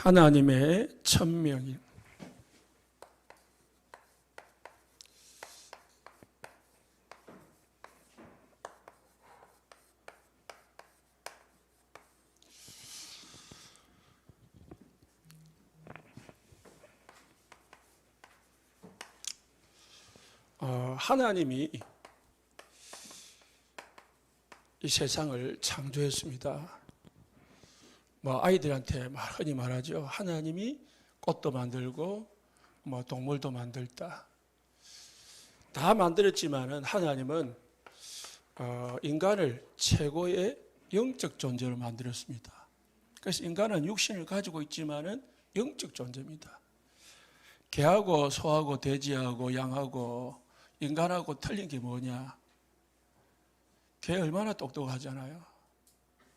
하나님의 천명임. 하나님이 이 세상을 창조했습니다. 아이들한테 흔히 말하죠. 하나님이 꽃도 만들고 동물도 만들다. 다 만들었지만은 하나님은 인간을 최고의 영적 존재로 만들었습니다. 그래서 인간은 육신을 가지고 있지만은 영적 존재입니다. 개하고 소하고 돼지하고 양하고 인간하고 틀린 게 뭐냐? 개 얼마나 똑똑하잖아요.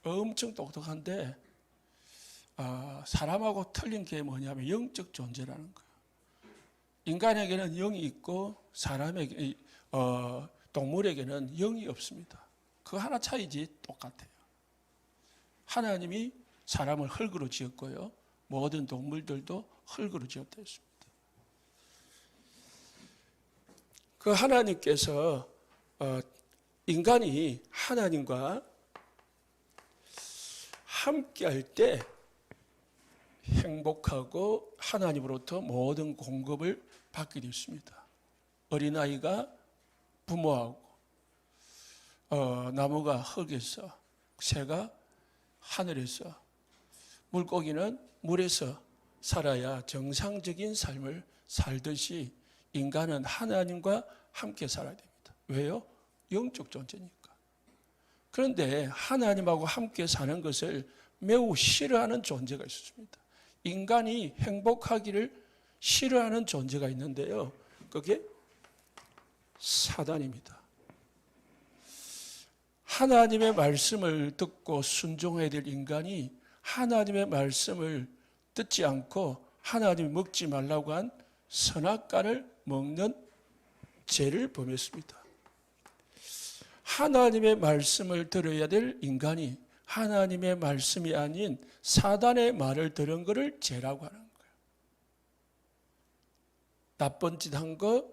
엄청 똑똑한데 사람하고 틀린 게 뭐냐면 영적 존재라는 거예요. 인간에게는 영이 있고 사람에게 동물에게는 영이 없습니다. 그 하나 차이지 똑같아요. 하나님이 사람을 흙으로 지었고요. 모든 동물들도 흙으로 지었다 했습니다. 그 하나님께서 인간이 하나님과 함께할 때 행복하고 하나님으로부터 모든 공급을 받게 되었습니다. 어린아이가 부모하고 나무가 흙에서 새가 하늘에서 물고기는 물에서 살아야 정상적인 삶을 살듯이 인간은 하나님과 함께 살아야 됩니다. 왜요? 영적 존재니까. 그런데 하나님하고 함께 사는 것을 매우 싫어하는 존재가 있습니다. 인간이 행복하기를 싫어하는 존재가 있는데요. 그게 사단입니다. 하나님의 말씀을 듣고 순종해야 될 인간이 하나님의 말씀을 듣지 않고 하나님이 먹지 말라고 한 선악과를 먹는 죄를 범했습니다. 하나님의 말씀을 들어야 될 인간이 하나님의 말씀이 아닌 사단의 말을 들은 것을 죄라고 하는 거예요. 나쁜 짓 한 거,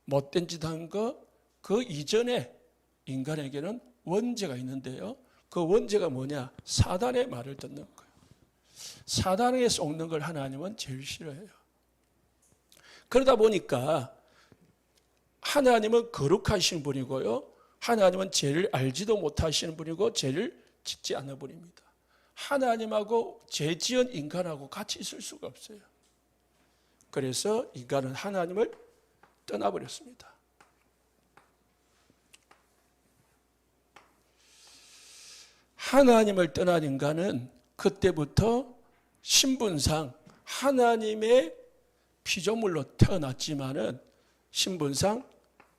못된 짓 한 거, 그 이전에 인간에게는 원죄가 있는데요. 그 원죄가 뭐냐? 사단의 말을 듣는 거예요. 사단에게 속는 걸 하나님은 제일 싫어해요. 그러다 보니까 하나님은 거룩하신 분이고요. 하나님은 죄를 알지도 못하시는 분이고 죄를 짓지 않는 분입니다. 하나님하고 죄 지은 인간하고 같이 있을 수가 없어요. 그래서 인간은 하나님을 떠나버렸습니다. 하나님을 떠난 인간은 그때부터 신분상 하나님의 피조물로 태어났지만은 신분상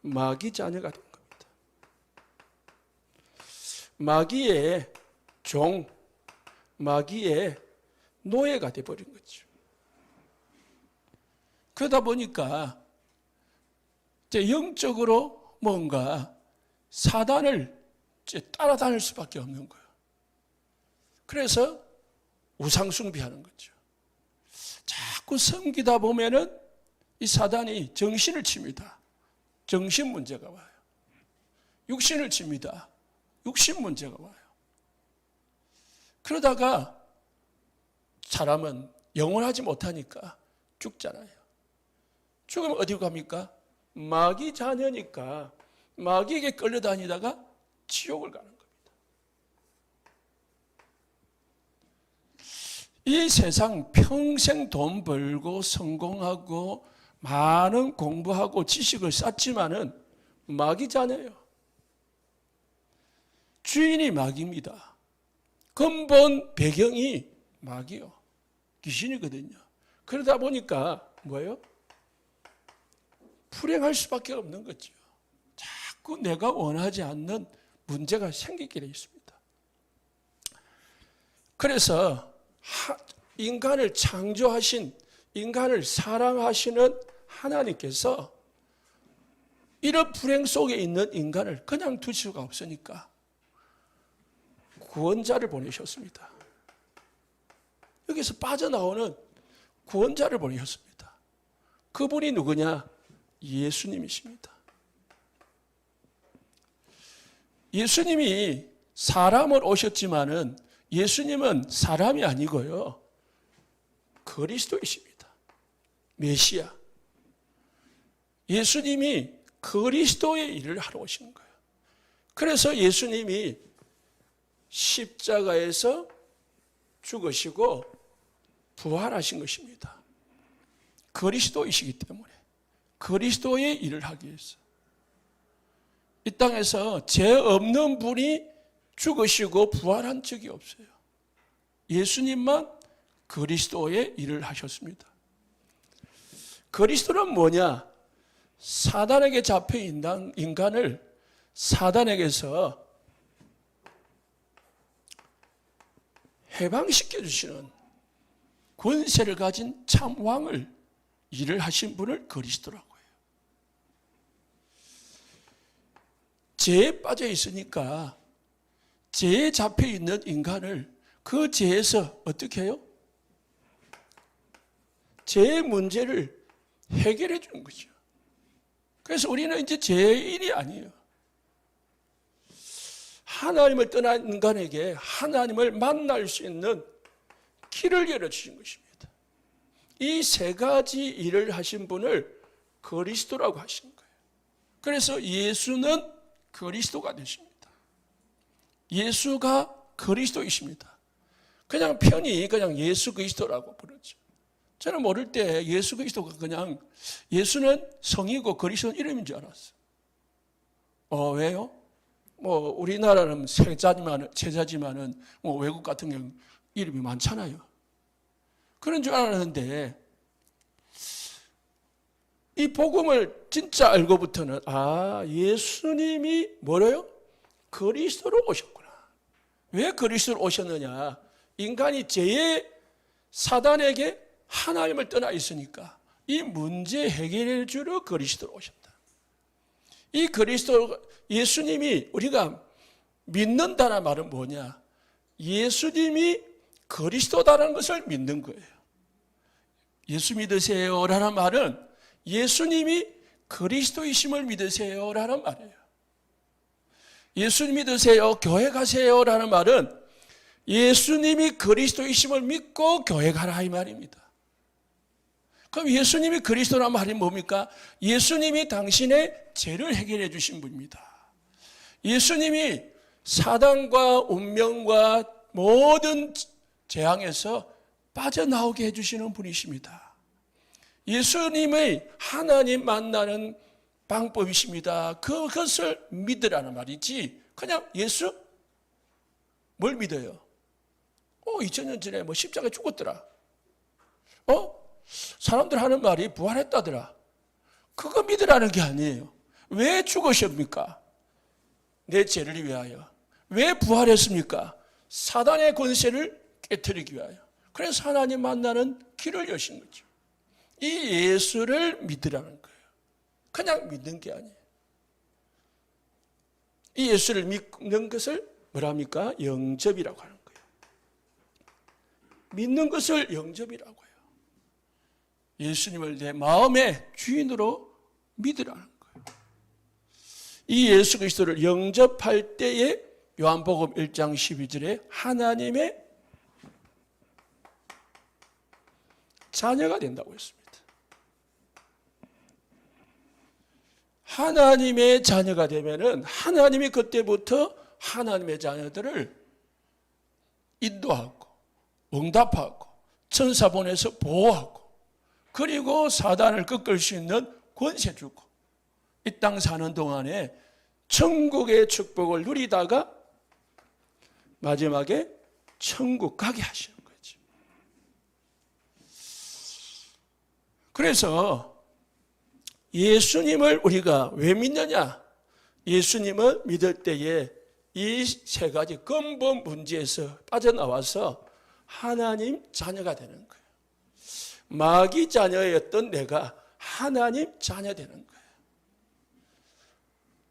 마귀 자녀가 된 겁니다. 마귀의 종, 마귀의 노예가 되어버린 거죠. 그러다 보니까 이제 영적으로 뭔가 사단을 이제 따라다닐 수밖에 없는 거예요. 그래서 우상숭배하는 거죠. 자꾸 섬기다 보면은 이 사단이 정신을 칩니다. 정신 문제가 와요. 육신을 칩니다. 육신 문제가 와요. 그러다가 사람은 영원하지 못하니까 죽잖아요. 죽으면 어디로 갑니까? 마귀 자녀니까 마귀에게 끌려다니다가 지옥을 가는 겁니다. 이 세상 평생 돈 벌고 성공하고 많은 공부하고 지식을 쌓지만은 마귀 자녀예요. 주인이 마귀입니다. 근본 배경이 마귀요. 귀신이거든요. 그러다 보니까 뭐예요? 불행할 수밖에 없는 거죠. 자꾸 내가 원하지 않는 문제가 생기게 되어 있습니다. 그래서 인간을 창조하신, 인간을 사랑하시는 하나님께서 이런 불행 속에 있는 인간을 그냥 두실 수가 없으니까 구원자를 보내셨습니다. 여기서 빠져나오는 구원자를 보내셨습니다. 그분이 누구냐? 예수님이십니다. 예수님이 사람을 오셨지만은 예수님은 사람이 아니고요. 그리스도이십니다. 메시아. 예수님이 그리스도의 일을 하러 오신 거예요. 그래서 예수님이 십자가에서 죽으시고 부활하신 것입니다. 그리스도이시기 때문에 그리스도의 일을 하기 위해서 이 땅에서 죄 없는 분이 죽으시고 부활한 적이 없어요. 예수님만 그리스도의 일을 하셨습니다. 그리스도는 뭐냐? 사단에게 잡혀있는 인간을 사단에게서 해방시켜 주시는 권세를 가진 참 왕을 일을 하신 분을 그리스도라고 해요. 죄에 빠져 있으니까 죄에 잡혀 있는 인간을 그 죄에서 어떻게 해요? 죄의 문제를 해결해 주는 거죠. 그래서 우리는 이제 죄인이 아니에요. 하나님을 떠난 인간에게 하나님을 만날 수 있는 길을 열어주신 것입니다. 이 세 가지 일을 하신 분을 그리스도라고 하신 거예요. 그래서 예수는 그리스도가 되십니다. 예수가 그리스도이십니다. 그냥 편히 그냥 예수 그리스도라고 부르죠. 저는 모를 때 예수 그리스도가 그냥 예수는 성이고 그리스도는 이름인 줄 알았어요. 왜요? 우리나라는 세자지만은 외국 같은 경우 이름이 많잖아요. 그런 줄 알았는데 이 복음을 진짜 알고부터는 예수님이 뭐래요? 그리스도로 오셨구나. 왜 그리스도로 오셨느냐? 인간이 죄의 사단에게 하나님을 떠나 있으니까 이 문제 해결해 주러 그리스도로 오셨다. 이 그리스도 예수님이 우리가 믿는다는 말은 뭐냐? 예수님이 그리스도다라는 것을 믿는 거예요. 예수 믿으세요라는 말은 예수님이 그리스도이심을 믿으세요라는 말이에요. 예수 믿으세요, 교회 가세요라는 말은 예수님이 그리스도이심을 믿고 교회 가라 이 말입니다. 그럼 예수님이 그리스도란 말이 뭡니까? 예수님이 당신의 죄를 해결해 주신 분입니다. 예수님이 사단과 운명과 모든 재앙에서 빠져나오게 해주시는 분이십니다. 예수님의 하나님 만나는 방법이십니다. 그것을 믿으라는 말이지 그냥 예수? 뭘 믿어요? 2000년 전에 십자가에 죽었더라. 사람들 하는 말이 부활했다더라. 그거 믿으라는 게 아니에요. 왜 죽으십니까? 내 죄를 위하여. 왜 부활했습니까? 사단의 권세를 깨트리기 위하여. 그래서 하나님 만나는 길을 여신 거죠. 이 예수를 믿으라는 거예요. 그냥 믿는 게 아니에요. 이 예수를 믿는 것을 뭐랍니까? 영접이라고 하는 거예요. 믿는 것을 영접이라고 해요. 예수님을 내 마음의 주인으로 믿으라는 거예요. 이 예수 그리스도를 영접할 때에 요한복음 1장 12절에 하나님의 자녀가 된다고 했습니다. 하나님의 자녀가 되면은 하나님이 그때부터 하나님의 자녀들을 인도하고 응답하고 천사 보내서 보호하고 그리고 사단을 꺾을 수 있는 권세 주고 이 땅 사는 동안에 천국의 축복을 누리다가 마지막에 천국 가게 하시는 거죠. 그래서 예수님을 우리가 왜 믿느냐? 예수님을 믿을 때에 이 세 가지 근본 문제에서 빠져나와서 하나님 자녀가 되는 거예요. 마귀 자녀였던 내가 하나님 자녀 되는 거예요.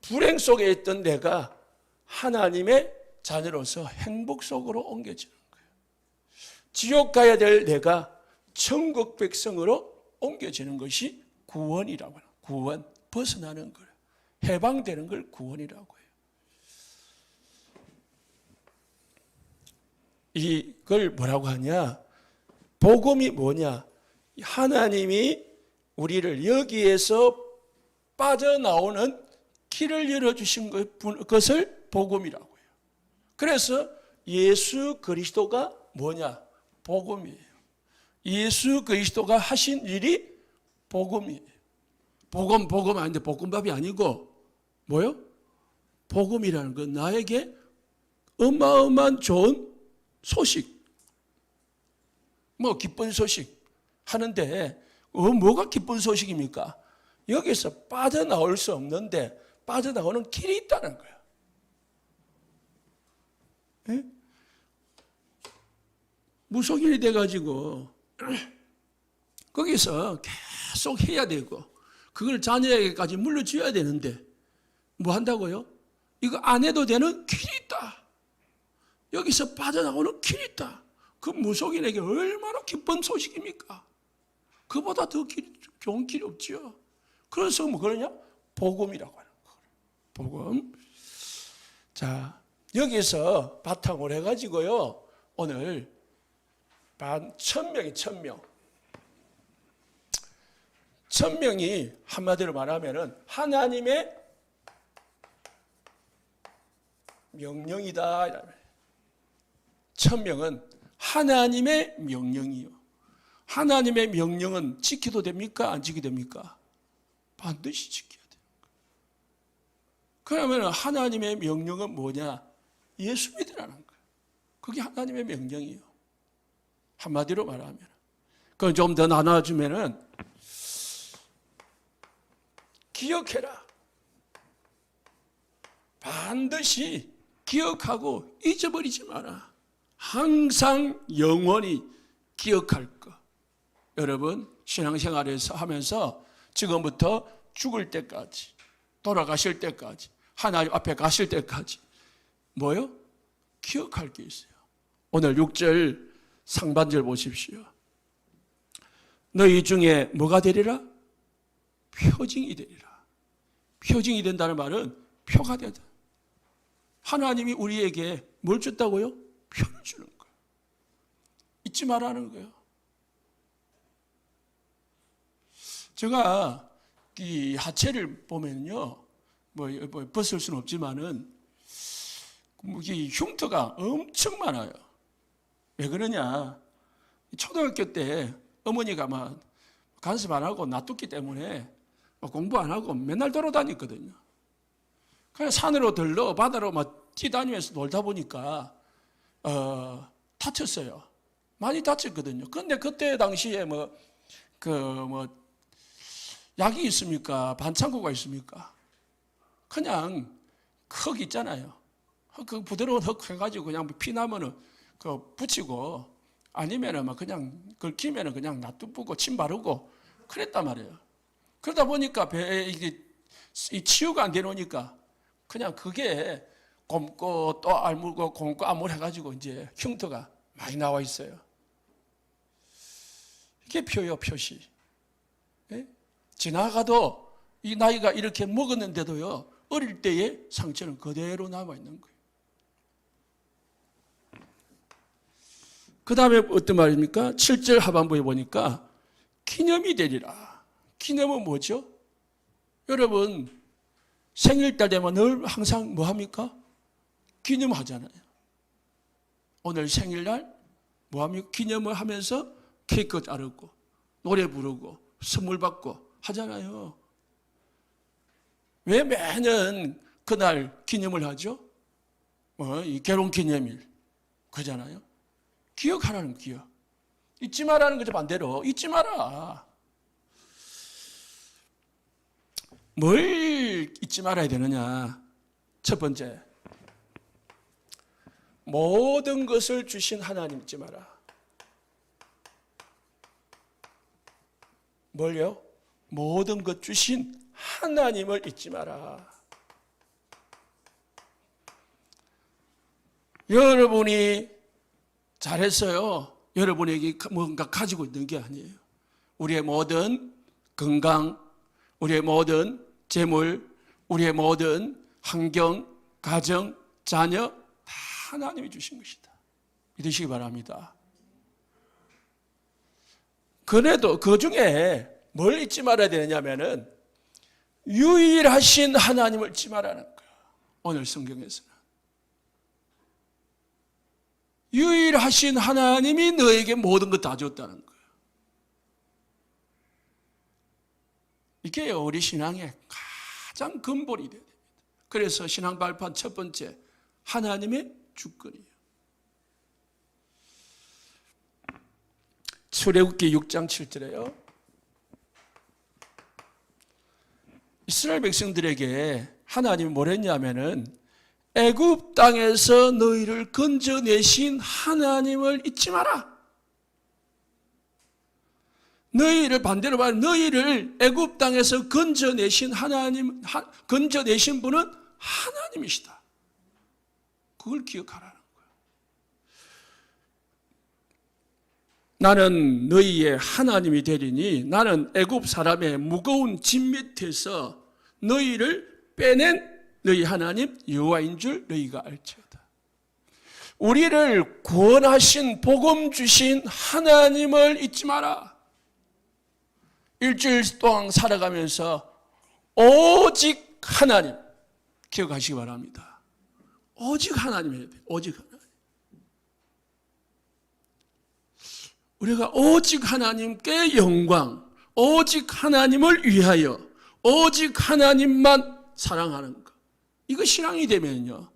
불행 속에 있던 내가 하나님의 자녀로서 행복 속으로 옮겨지는 거예요. 지옥 가야 될 내가 천국 백성으로 옮겨지는 것이 구원이라고 해요. 구원, 벗어나는 걸, 해방되는 걸 구원이라고 해요. 이걸 뭐라고 하냐? 복음이 뭐냐? 하나님이 우리를 여기에서 빠져나오는 길을 열어주신 것을 복음이라고 해요. 그래서 예수 그리스도가 뭐냐? 복음이에요. 예수 그리스도가 하신 일이 복음이에요. 복음 아닌데 볶음밥이 아니고 뭐요? 복음이라는 건 나에게 어마어마한 좋은 소식, 뭐 기쁜 소식 하는데 뭐가 기쁜 소식입니까? 여기서 빠져나올 수 없는데 빠져나오는 길이 있다는 거야. 예? 무속인이 돼가지고 거기서 계속 해야 되고 그걸 자녀에게까지 물려줘야 되는데 뭐 한다고요? 이거 안 해도 되는 길이 있다. 여기서 빠져나오는 길이 있다. 그 무속인에게 얼마나 기쁜 소식입니까? 그보다 더 좋은 길이 없지요. 그래서 뭐 그러냐? 복음이라고 하는 거예요. 복음. 자, 여기서 바탕으로 해가지고요. 오늘 1000명이 1000명. 1000명이 한마디로 말하면은 하나님의 명령이다. 1000명은 하나님의 명령이요. 하나님의 명령은 지켜도 됩니까? 안 지켜도 됩니까? 반드시 지켜야 돼요. 그러면 하나님의 명령은 뭐냐? 예수 믿으라는 거예요. 그게 하나님의 명령이에요. 한마디로 말하면. 그건 좀 더 나눠주면은 기억해라. 반드시 기억하고 잊어버리지 마라. 항상 영원히 기억할 것. 여러분 신앙생활에서 하면서 지금부터 죽을 때까지 돌아가실 때까지 하나님 앞에 가실 때까지 뭐요? 기억할 게 있어요. 오늘 6절 상반절 보십시오. 너희 중에 뭐가 되리라? 표징이 되리라. 표징이 된다는 말은 표가 되다. 하나님이 우리에게 뭘 줬다고요? 표를 주는 거예요. 잊지 말라는 거예요. 제가 이 하체를 보면요, 뭐 벗을 수는 없지만은 이 흉터가 엄청 많아요. 왜 그러냐? 초등학교 때 어머니가 막 간섭 안 하고 놔뒀기 때문에 공부 안 하고 맨날 돌아다녔거든요. 그래서 산으로 들러 바다로 막 뛰다니면서 놀다 보니까 다쳤어요. 많이 다쳤거든요. 그런데 그때 당시에 약이 있습니까? 반창고가 있습니까? 그냥 흙 있잖아요. 그 부드러운 흙 해가지고 그냥 피나면은 그 붙이고 아니면은 막 그냥 걸키면은 그냥 놔두고 침 바르고 그랬단 말이에요. 그러다 보니까 이게 치유가 안 되노니까 그냥 그게 곰고 또 알물고 곰고 알물 해가지고 이제 흉터가 많이 나와 있어요. 이게 표요, 표시. 예? 지나가도 이 나이가 이렇게 먹었는데도요, 어릴 때의 상처는 그대로 남아 있는 거예요. 그 다음에 어떤 말입니까? 7절 하반부에 보니까 기념이 되리라. 기념은 뭐죠? 여러분 생일달 되면 늘 항상 뭐 합니까? 기념하잖아요. 오늘 생일날 뭐 합니까? 기념을 하면서 케이크 자르고 노래 부르고 선물 받고 하잖아요. 왜 매년 그날 기념을 하죠? 이 결혼 기념일 그잖아요. 기억하라는 기억. 잊지 마라는 거죠. 반대로 잊지 마라. 뭘 잊지 말아야 되느냐? 첫 번째, 모든 것을 주신 하나님 잊지 마라. 뭘요? 모든 것 주신 하나님을 잊지 마라. 여러분이 잘했어요. 여러분에게 뭔가 가지고 있는 게 아니에요. 우리의 모든 건강, 우리의 모든 재물, 우리의 모든 환경, 가정, 자녀 다 하나님이 주신 것이다. 믿으시기 바랍니다. 그래도 그 중에 뭘 잊지 말아야 되냐면은 유일하신 하나님을 잊지 말라는 거야. 오늘 성경에서는 유일하신 하나님이 너에게 모든 것 다 줬다는 거예요. 이게 우리 신앙의 가장 근본이 돼야 됩니다. 그래서 신앙 발판 첫 번째, 하나님의 주권이에요. 출애굽기 6장 7절에요. 이스라엘 백성들에게 하나님이 뭐랬냐면은 애굽 땅에서 너희를 건져내신 하나님을 잊지 마라. 너희를 반대로 말하면 너희를 애굽 땅에서 건져내신 하나님, 건져내신 분은 하나님이시다. 그걸 기억하라는 거예요. 나는 너희의 하나님이 되리니 나는 애굽 사람의 무거운 짐 밑에서 너희를 빼낸 너희 하나님 여호와인 줄 너희가 알지어다. 우리를 구원하신 복음 주신 하나님을 잊지 마라. 일주일 동안 살아가면서 오직 하나님 기억하시기 바랍니다. 오직 하나님 해야 돼요. 오직 하나님. 우리가 오직 하나님께 영광, 오직 하나님을 위하여, 오직 하나님만 사랑하는 것. 이거 신앙이 되면요,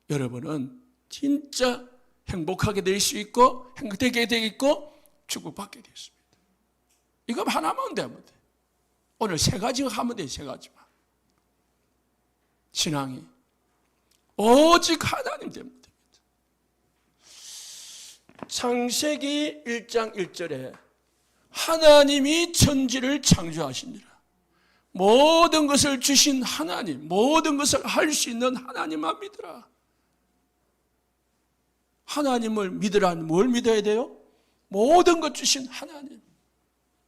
여러분은 진짜 행복하게 될 수 있고 행복되게 되겠고 축복받게 되겠습니다. 이거 하나만 되면 돼. 오늘 세 가지만 하면 돼. 세 가지만. 신앙이 오직 하나님 되면 됩니다. 창세기 1장 1절에 하나님이 천지를 창조하시니라. 모든 것을 주신 하나님, 모든 것을 할 수 있는 하나님만 믿으라. 하나님을 믿으라는 뭘 믿어야 돼요? 모든 것 주신 하나님,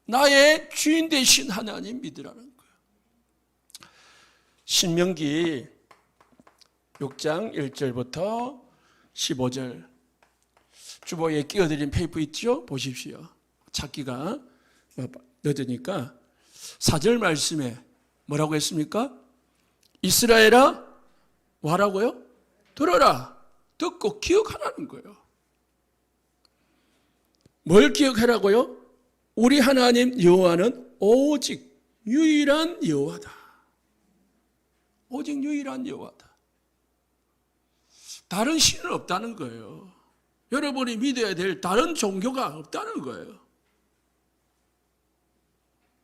나의 주인 되신 하나님 믿으라는 거예요. 신명기 6장 1절부터 15절 주보에 끼워드린 페이퍼 있죠? 보십시오. 찾기가 늦으니까 4절 말씀에 뭐라고 했습니까? 이스라엘아 뭐라고요? 들어라. 듣고 기억하라는 거예요. 뭘 기억하라고요? 우리 하나님 여호와는 오직 유일한 여호와다. 오직 유일한 여호와다. 다른 신은 없다는 거예요. 여러분이 믿어야 될 다른 종교가 없다는 거예요.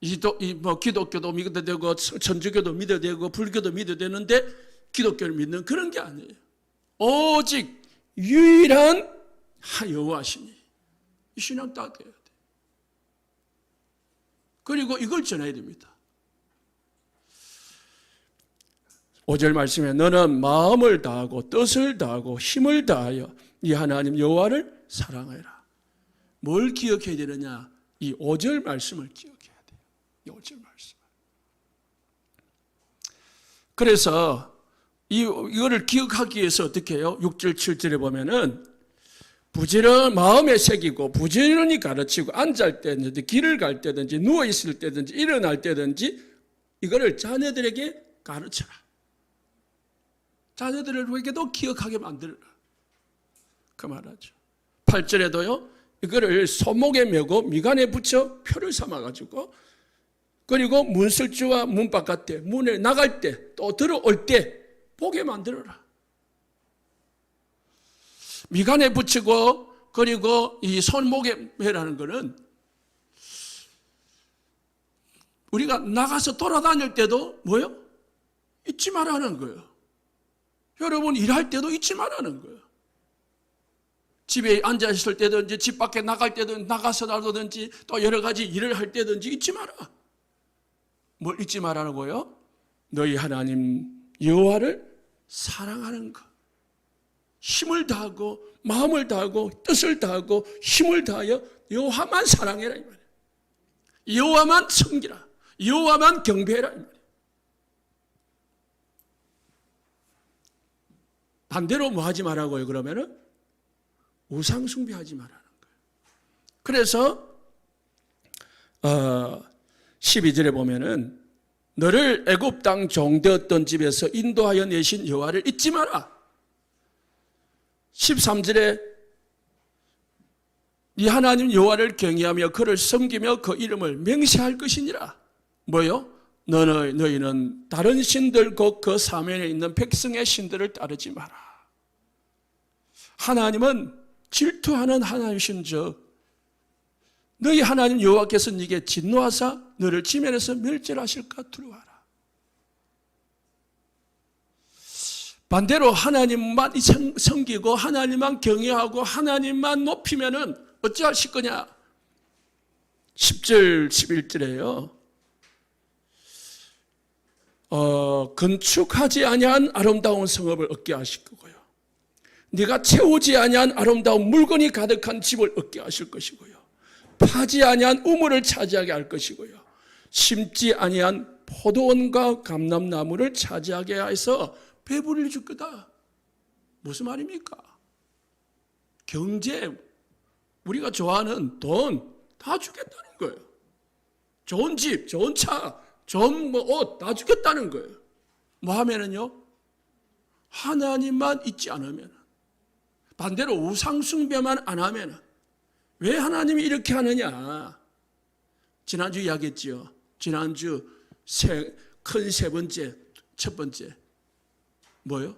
기독교도 믿어도 되고 천주교도 믿어도 되고 불교도 믿어도 되는데 기독교를 믿는 그런 게 아니에요. 오직 유일한 여호와시니 이 신앙 딱 해야 돼. 그리고 이걸 전해야 됩니다. 5절 말씀에 너는 마음을 다하고 뜻을 다하고 힘을 다하여 이 하나님 여호와를 사랑해라. 뭘 기억해야 되느냐? 이 5절 말씀을 기억해야 돼요. 이 5절 말씀. 그래서 이거를 기억하기 위해서 어떻게 해요? 6절 7절에 보면은 부지런 마음에 새기고 부지런히 가르치고 앉을 때든지 길을 갈 때든지 누워 있을 때든지 일어날 때든지 이거를 자녀들에게 가르쳐라. 자녀들에게도 기억하게 만들어라. 그 말하죠. 8절에도요. 이거를 손목에 메고 미간에 붙여 표를 삼아가지고 그리고 문설주와 문 바깥에 문에 나갈 때 또 들어올 때 보게 만들어라. 미간에 붙이고 그리고 이 손목에 매라는 것은 우리가 나가서 돌아다닐 때도 뭐요? 잊지 말라는 거예요. 여러분 일할 때도 잊지 말라는 거예요. 집에 앉아 있을 때든지 집 밖에 나갈 때든 나가서 나오든지 또 여러 가지 일을 할 때든지 잊지 마라. 뭘 잊지 말라는 거예요? 너희 하나님 여호와를 사랑하는 것. 힘을 다하고 마음을 다하고 뜻을 다하고 힘을 다하여 여호와만 사랑해라 이 말이에요. 여호와만 섬기라. 여호와만 경배해라 이 말이에요. 반대로 뭐 하지 말라고요? 그러면은 우상 숭배하지 말라는 거예요. 그래서 12절에 보면은 너를 애굽 땅 종되었던 집에서 인도하여 내신 여호와를 잊지 마라. 13절에 네 하나님 여호와를 경외하며 그를 섬기며 그 이름을 맹세할 것이니라. 뭐요? 너희는 다른 신들 곧 그 사면에 있는 백성의 신들을 따르지 마라. 하나님은 질투하는 하나님이신즉 너희 하나님 여호와께서 네게 진노하사 너를 지면에서 멸절하실까 두려워하라. 반대로 하나님만 섬기고 하나님만 경외하고 하나님만 높이면은 어찌하실 거냐? 10절 11절에요. 건축하지 아니한 아름다운 성읍을 얻게 하실 거고요. 네가 채우지 아니한 아름다운 물건이 가득한 집을 얻게 하실 것이고요. 파지 아니한 우물을 차지하게 할 것이고요. 심지 아니한 포도원과 감람나무를 차지하게 해서 배부를 줄 거다. 무슨 말입니까? 경제, 우리가 좋아하는 돈 다 주겠다는 거예요. 좋은 집, 좋은 차, 좋은 옷 다 주겠다는 거예요. 뭐 하면은요? 하나님만 잊지 않으면, 반대로 우상숭배만 안 하면, 왜 하나님이 이렇게 하느냐? 지난주 이야기했지요. 지난주 큰 세 번째, 첫 번째 뭐요?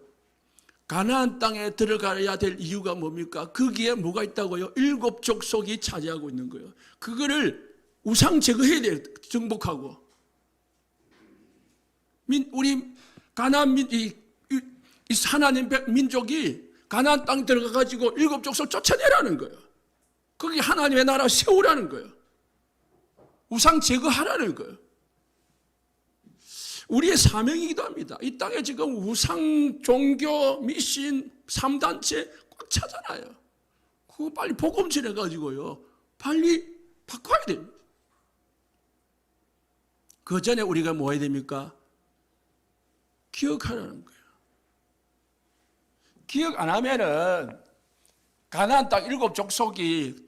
가나안 땅에 들어가야 될 이유가 뭡니까? 거기에 뭐가 있다고요? 7 족속이 차지하고 있는 거예요. 그거를 우상 제거해야 돼요. 정복하고. 우리 가나안 하나님 민족이 가나안 땅 들어가가지고 7 족속 쫓아내라는 거예요. 거기 하나님의 나라 세우라는 거예요. 우상 제거하라는 거예요. 우리의 사명이기도 합니다. 이 땅에 지금 우상, 종교, 미신, 3단체 꽉 차잖아요. 그거 빨리 복음 전해가지고요. 빨리 바꿔야 됩니다. 그 전에 우리가 뭐 해야 됩니까? 기억하라는 거예요. 기억 안 하면은 가나안 땅 7 족속이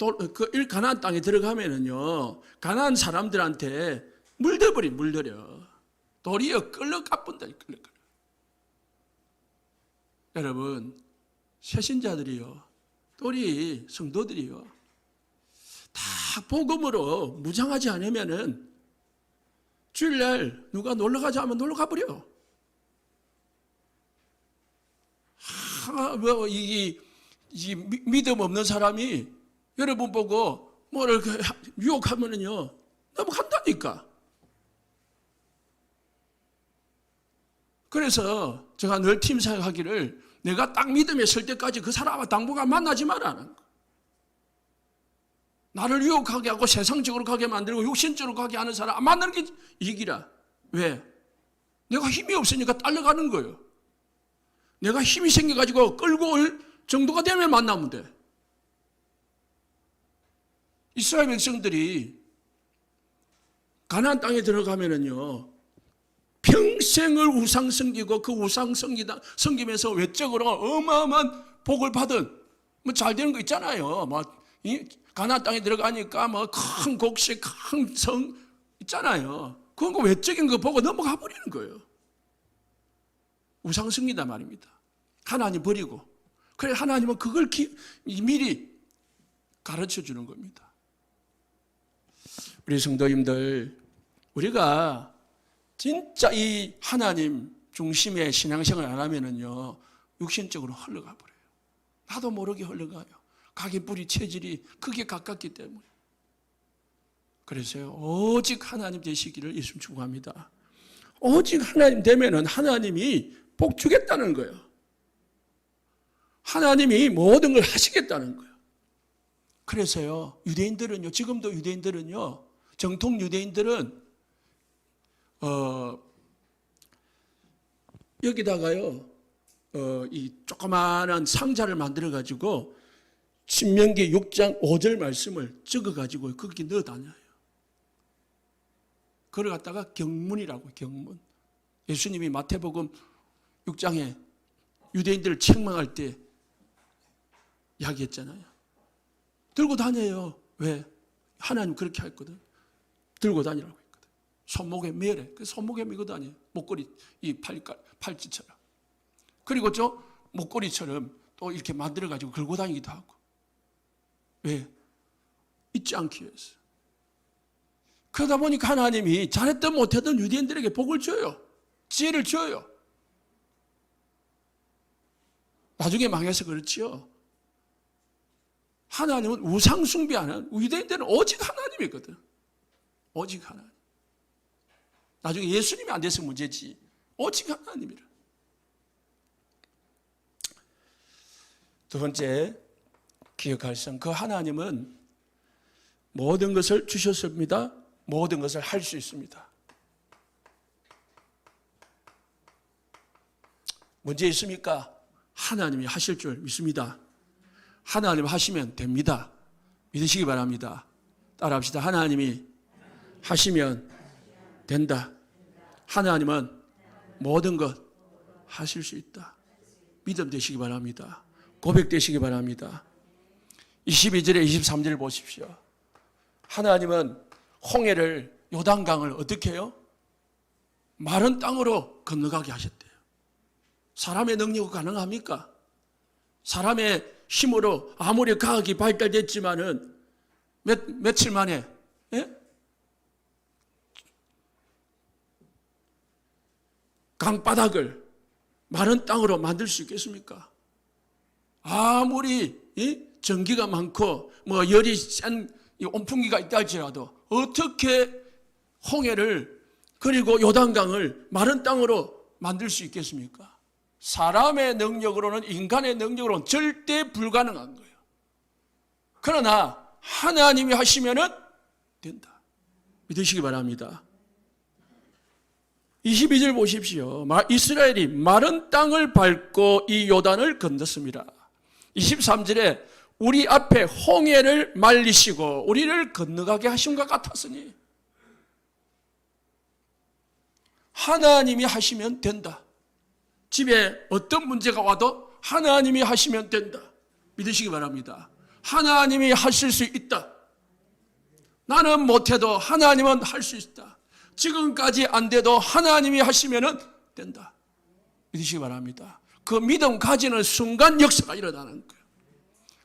가나안 땅에 들어가면은요, 가나안 사람들한테 물들여. 도리어 끌려 까뿐다. 여러분, 새신자들이요, 우리 성도들이요, 다 복음으로 무장하지 않으면은 주일날 누가 놀러 가자 하면 놀러 가버려. 이 믿음 없는 사람이 여러분 보고 뭐를 유혹하면은요, 넘어간다니까. 그래서 제가 늘 팀 사역하기를, 내가 딱 믿음에 설 때까지 그 사람과 당분간 만나지 말라는 거. 나를 유혹하게 하고 세상적으로 가게 만들고 육신적으로 가게 하는 사람 안 만나는 게 이익이라. 왜? 내가 힘이 없으니까 딸려가는 거예요. 내가 힘이 생겨가지고 끌고 올 정도가 되면 만나면 돼. 이스라엘 백성들이 가나안 땅에 들어가면은요, 평생을 우상 섬기고 그 우상 섬기면서 외적으로 어마어마한 복을 받은, 뭐 잘 되는 거 있잖아요. 뭐 가나안 땅에 들어가니까 뭐 큰 곡식, 큰 성 있잖아요. 그건 그 외적인 거 보고 넘어가 버리는 거예요. 우상 섬기다 말입니다. 하나님 버리고. 그래, 하나님은 그걸 미리 가르쳐 주는 겁니다. 우리 성도님들, 우리가 진짜 이 하나님 중심의 신앙생활 안 하면은요, 육신적으로 흘러가 버려요. 나도 모르게 흘러가요. 각의 뿌리 체질이 크게 가깝기 때문에. 그래서요, 오직 하나님 되시기를 예수님 축복합니다. 오직 하나님 되면은 하나님이 복 주겠다는 거예요. 하나님이 모든 걸 하시겠다는 거예요. 그래서요, 유대인들은요, 지금도 유대인들은요, 정통 유대인들은 여기다가요, 이 조그마한 상자를 만들어 가지고 신명기 6장 5절 말씀을 적어 가지고 거기 넣어 다녀요. 그걸 갖다가 경문이라고, 경문. 예수님이 마태복음 6장에 유대인들을 책망할 때 이야기했잖아요. 들고 다녀요. 왜? 하나님 그렇게 했거든. 들고 다니라고 했거든. 손목에 매래. 그 손목에 매고 다녀요. 목걸이, 이 팔찌처럼. 그리고 저 목걸이처럼 또 이렇게 만들어가지고 걸고 다니기도 하고. 왜? 잊지 않기 위해서. 그러다 보니까 하나님이 잘했든 못했든 유대인들에게 복을 줘요. 지혜를 줘요. 나중에 망해서 그렇지요. 하나님은 우상 숭배하는, 유대인들은 오직 하나님이거든. 오직 하나님. 나중에 예수님이 안 돼서 문제지. 오직 하나님이라. 두 번째 기억할 성, 그 하나님은 모든 것을 주셨습니다. 모든 것을 할 수 있습니다. 문제 있습니까? 하나님이 하실 줄 믿습니다. 하나님 하시면 됩니다. 믿으시기 바랍니다. 따라합시다. 하나님이 하시면 된다. 하나님은 모든 것 하실 수 있다. 믿음 되시기 바랍니다. 고백되시기 바랍니다. 22절에 23절을 보십시오. 하나님은 홍해를, 요단강을 어떻게 해요? 마른 땅으로 건너가게 하셨대요. 사람의 능력이 가능합니까? 사람의 힘으로 아무리 과학이 발달됐지만은 며칠 만에, 예? 강바닥을 마른 땅으로 만들 수 있겠습니까? 아무리 전기가 많고 뭐 열이 센 온풍기가 있다 할지라도 어떻게 홍해를 그리고 요단강을 마른 땅으로 만들 수 있겠습니까? 사람의 능력으로는, 인간의 능력으로는 절대 불가능한 거예요. 그러나 하나님이 하시면은 된다. 믿으시기 바랍니다. 22절 보십시오. 이스라엘이 마른 땅을 밟고 이 요단을 건넜습니다. 23절에 우리 앞에 홍해를 말리시고 우리를 건너가게 하신 것 같았으니 하나님이 하시면 된다. 집에 어떤 문제가 와도 하나님이 하시면 된다. 믿으시기 바랍니다. 하나님이 하실 수 있다. 나는 못해도 하나님은 할 수 있다. 지금까지 안 돼도 하나님이 하시면 된다. 믿으시기 바랍니다. 그 믿음 가지는 순간 역사가 일어나는 거예요.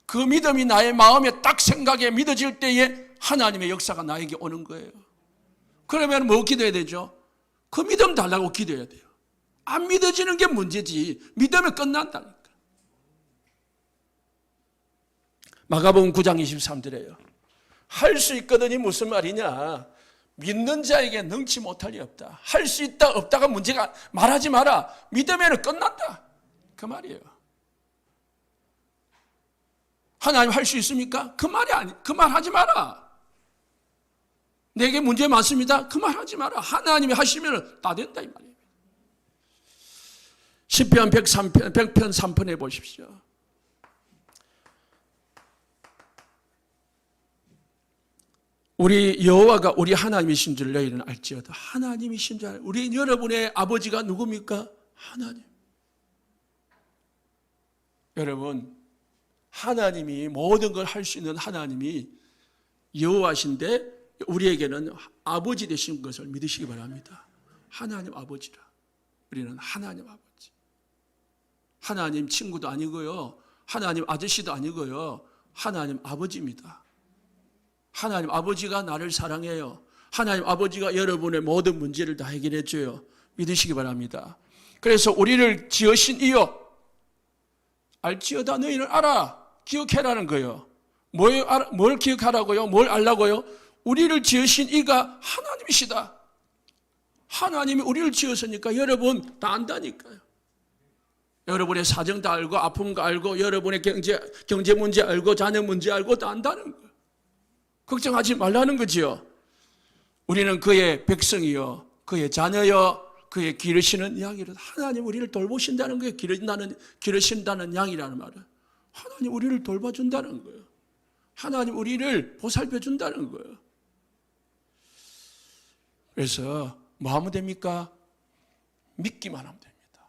그 믿음이 나의 마음에 딱 생각에 믿어질 때에 하나님의 역사가 나에게 오는 거예요. 그러면 뭐 기도해야 되죠? 그 믿음 달라고 기도해야 돼요. 안 믿어지는 게 문제지 믿으면 끝난다니까. 마가복음 9장 23절에요. 할 수 있거든이 무슨 말이냐? 믿는 자에게 능치 못할 리 없다. 할 수 있다 없다가 문제가, 말하지 마라. 믿으면 끝난다. 그 말이에요. 하나님 할 수 있습니까? 그 말 하지 마라. 내게 문제 많습니다. 그 말 하지 마라. 하나님이 하시면 다 된다 이 말이에요. 시편 100편 3편에 보십시오. 우리 여호와가 우리 하나님이신 줄 너희는 알지어다. 하나님이신 줄 알아요. 우리 여러분의 아버지가 누굽니까? 하나님. 여러분, 하나님이 모든 걸 할 수 있는 하나님이 여호와신데 우리에게는 아버지 되신 것을 믿으시기 바랍니다. 하나님 아버지라. 우리는 하나님 아버지. 하나님 친구도 아니고요. 하나님 아저씨도 아니고요. 하나님 아버지입니다. 하나님 아버지가 나를 사랑해요. 하나님 아버지가 여러분의 모든 문제를 다 해결해 줘요. 믿으시기 바랍니다. 그래서 우리를 지으신 이요 알지어다 너희는 알아. 기억해라는 거예요. 뭘 기억하라고요? 뭘 알라고요? 우리를 지으신 이가 하나님이시다. 하나님이 우리를 지었으니까 여러분 다 안다니까요. 여러분의 사정 다 알고 아픈 거 알고 여러분의 경제 문제 알고 자녀 문제 알고 다 안다는 거예요. 걱정하지 말라는 거지요. 우리는 그의 백성이요 그의 자녀요 그의 기르시는 양이라. 하나님 우리를 돌보신다는 거예요. 기르신다는 양이라는 말은 하나님 우리를 돌봐준다는 거예요. 하나님 우리를 보살펴준다는 거예요. 그래서 뭐 하면 됩니까? 믿기만 하면 됩니다.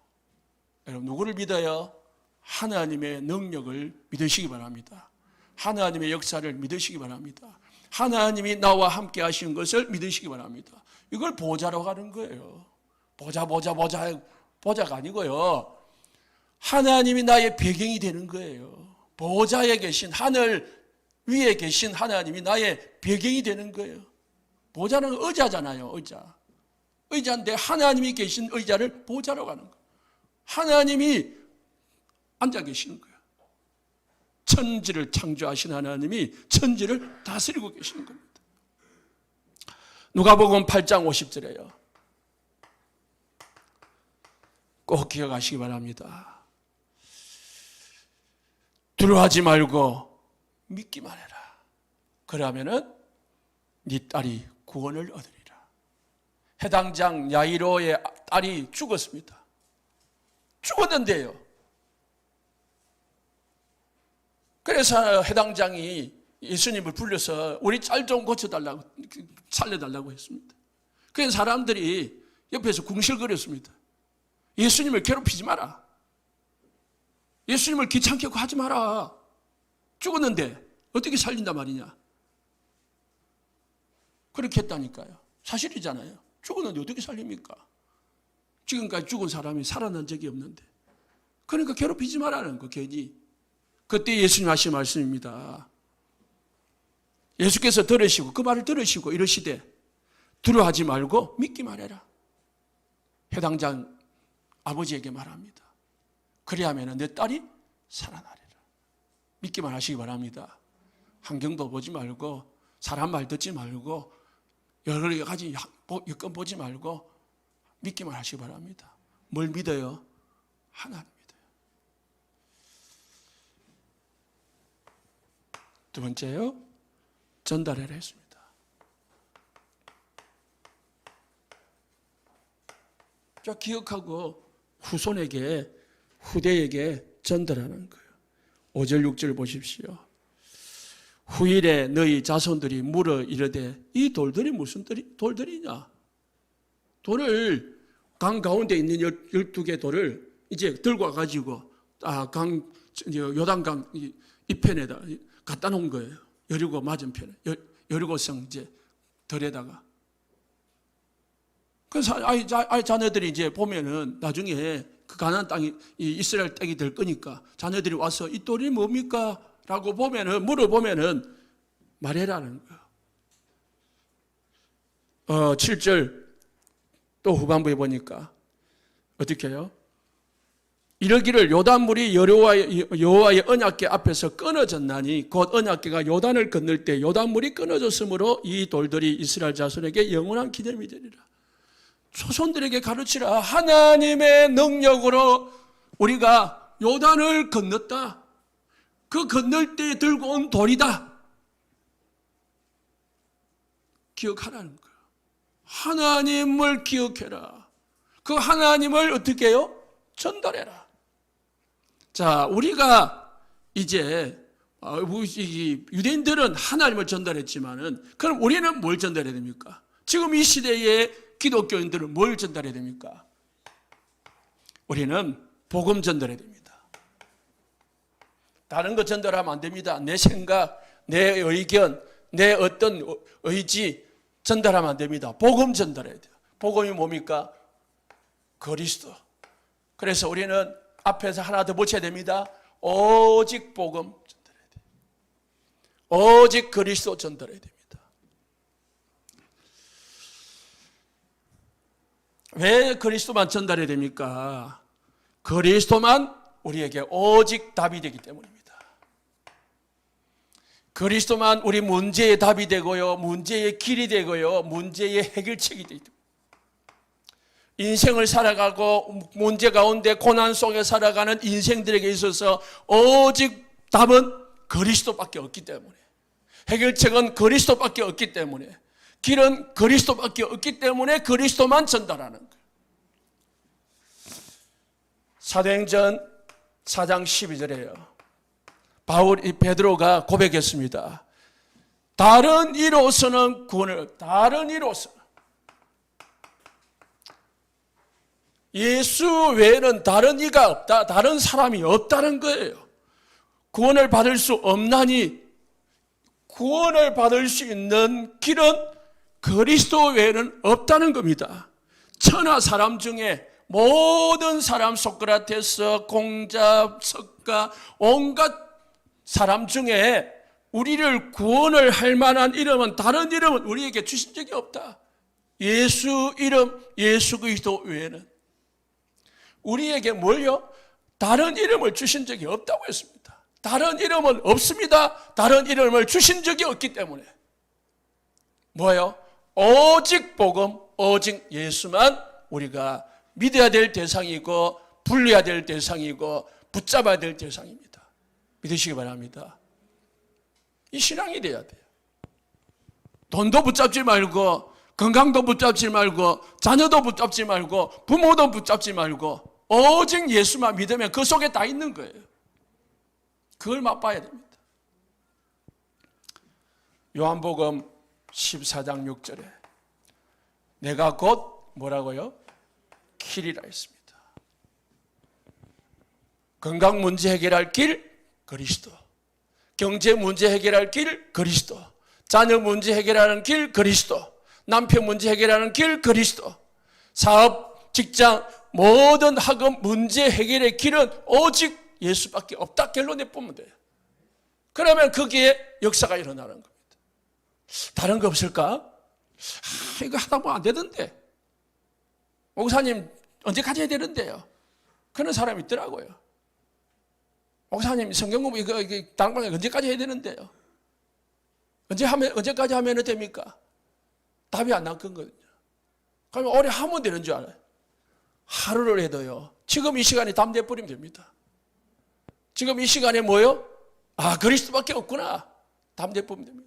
여러분 누구를 믿어요? 하나님의 능력을 믿으시기 바랍니다. 하나님의 역사를 믿으시기 바랍니다. 하나님이 나와 함께 하시는 것을 믿으시기 바랍니다. 이걸 보좌로 가는 거예요. 보좌가 아니고요. 하나님이 나의 배경이 되는 거예요. 보좌에 계신, 하늘 위에 계신 하나님이 나의 배경이 되는 거예요. 보좌는 의자잖아요. 의자인데 하나님이 계신 의자를 보좌로 가는 거예요. 하나님이 앉아 계시는 거예요. 천지를 창조하신 하나님이 천지를 다스리고 계시는 겁니다. 누가복음 8장 50절에요. 꼭 기억하시기 바랍니다. 두려워하지 말고 믿기만 해라. 그러면은 네 딸이 구원을 얻으리라. 해당장 야이로의 딸이 죽었습니다. 죽었는데요. 그래서 해당장이 예수님을 불러서 우리 딸 좀 고쳐달라고, 살려달라고 했습니다. 그래서 사람들이 옆에서 궁실거렸습니다. 예수님을 괴롭히지 마라. 예수님을 귀찮게 하지 마라. 죽었는데 어떻게 살린단 말이냐. 그렇게 했다니까요. 사실이잖아요. 죽었는데 어떻게 살립니까? 지금까지 죽은 사람이 살아난 적이 없는데. 그러니까 괴롭히지 말라는 거, 괜히. 그때 예수님 하신 말씀입니다. 예수께서 들으시고 그 말을 들으시고 이러시되 두려워하지 말고 믿기만 해라. 해당장 아버지에게 말합니다. 그리하면 내 딸이 살아나리라. 믿기만 하시기 바랍니다. 환경도 보지 말고 사람 말 듣지 말고 여러 가지 여건 보지 말고 믿기만 하시기 바랍니다. 뭘 믿어요? 하나님 믿어요. 두 번째요, 전달해라 했습니다. 자, 기억하고 후대에게 전달하는 거예요. 5절 6절 보십시오. 후일에 너희 자손들이 물어 이르되 이 돌들이 무슨 돌들이냐? 돌을 강 가운데 있는 12개 돌을 이제 들고 와가지고 요단강 이편에다 갖다 놓은 거예요. 여리고 맞은편에, 여리고성 이제 덜에다가. 그래서 자녀들이 이제 보면은 나중에 그 가나안 땅이 이스라엘 땅이 될 거니까 자녀들이 와서 이 돌이 뭡니까? 라고 보면은, 물어보면은 말해라는 거예요. 7절 또 후반부에 보니까 어떻게 해요? 이르기를 요단물이 여호와의 언약궤 앞에서 끊어졌나니 곧 언약궤가 요단을 건널 때 요단물이 끊어졌으므로 이 돌들이 이스라엘 자손에게 영원한 기념이 되리라. 조손들에게 가르치라. 하나님의 능력으로 우리가 요단을 건넜다. 그 건널 때 들고 온 돌이다. 기억하라는 거예요. 하나님을 기억해라. 그 하나님을 어떻게 해요? 전달해라. 자, 우리가 이제 유대인들은 하나님을 전달했지만은 그럼 우리는 뭘 전달해야 됩니까? 지금 이 시대의 기독교인들은 뭘 전달해야 됩니까? 우리는 복음 전달해야 됩니다. 다른 거 전달하면 안 됩니다. 내 생각, 내 의견, 내 어떤 의지 전달하면 안 됩니다. 복음 전달해야 돼요. 복음이 뭡니까? 그리스도. 그래서 우리는 앞에서 하나 더 붙여야 됩니다. 오직 복음 전달해야 돼요. 오직 그리스도 전달해야 됩니다. 왜 그리스도만 전달해야 됩니까? 그리스도만 우리에게 오직 답이 되기 때문입니다. 그리스도만 우리 문제의 답이 되고요, 문제의 길이 되고요, 문제의 해결책이 되기 때문입니다. 인생을 살아가고 문제 가운데 고난 속에 살아가는 인생들에게 있어서 오직 답은 그리스도밖에 없기 때문에, 해결책은 그리스도밖에 없기 때문에, 길은 그리스도밖에 없기 때문에 그리스도만 전달하는 거예요. 사도행전 4장 12절에요. 베드로가 고백했습니다. 다른 이로서는 구원을, 다른 이로서 예수 외에는 다른 이가 없다, 다른 사람이 없다는 거예요. 구원을 받을 수 없나니 구원을 받을 수 있는 길은 그리스도 외에는 없다는 겁니다. 천하 사람 중에 모든 사람, 소크라테스, 공자, 석가, 온갖 사람 중에 우리를 구원을 할 만한 이름은, 다른 이름은 우리에게 주신 적이 없다. 예수 이름, 예수 그리스도 외에는 우리에게 뭘요? 다른 이름을 주신 적이 없다고 했습니다. 다른 이름은 없습니다. 다른 이름을 주신 적이 없기 때문에 뭐예요? 오직 복음, 오직 예수만 우리가 믿어야 될 대상이고 불려야 될 대상이고 붙잡아야 될 대상입니다. 믿으시기 바랍니다. 이 신앙이 돼야 돼요. 돈도 붙잡지 말고, 건강도 붙잡지 말고, 자녀도 붙잡지 말고, 부모도 붙잡지 말고 오직 예수만 믿으면 그 속에 다 있는 거예요. 그걸 맛봐야 됩니다. 요한복음 14장 6절에 내가 곧 뭐라고요? 길이라 했습니다. 건강 문제 해결할 길 그리스도, 경제 문제 해결할 길 그리스도, 자녀 문제 해결하는 길 그리스도, 남편 문제 해결하는 길 그리스도, 사업, 직장, 모든 학업 문제 해결의 길은 오직 예수밖에 없다. 결론에 보면 돼요. 그러면 거기에 역사가 일어나는 겁니다. 다른 거 없을까? 이거 하다 보면 안 되던데. 목사님 언제까지 해야 되는데요? 그런 사람이 있더라고요. 목사님 성경 공부 이거 당방에 언제까지 해야 되는데요? 언제까지 하면 됩니까? 답이 안 나왔거든요. 그러면 오래 하면 되는 줄 알아요. 하루를 해도요. 지금 이 시간에 답 내버리면 됩니다. 지금 이 시간에 뭐요? 그리스도밖에 없구나. 답 내버리면 됩니다.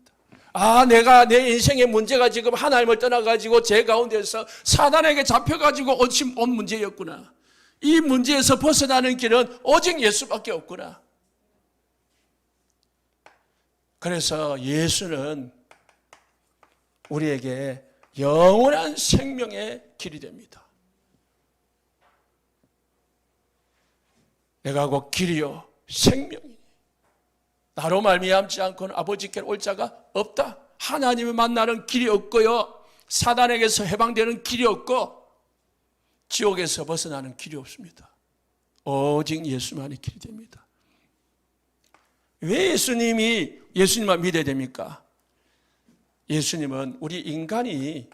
내가 내 인생의 문제가 지금 하나님을 떠나가지고 제 가운데서 사단에게 잡혀가지고 온 문제였구나. 이 문제에서 벗어나는 길은 오직 예수밖에 없구나. 그래서 예수는 우리에게 영원한 생명의 길이 됩니다. 내가 곧 길이요 생명이니 나로 말미암지 않고는 아버지께로 올 자가 없다. 하나님을 만나는 길이 없고요, 사단에게서 해방되는 길이 없고 지옥에서 벗어나는 길이 없습니다. 오직 예수만의 길이 됩니다. 왜 예수님만 믿어야 됩니까? 예수님은 우리 인간이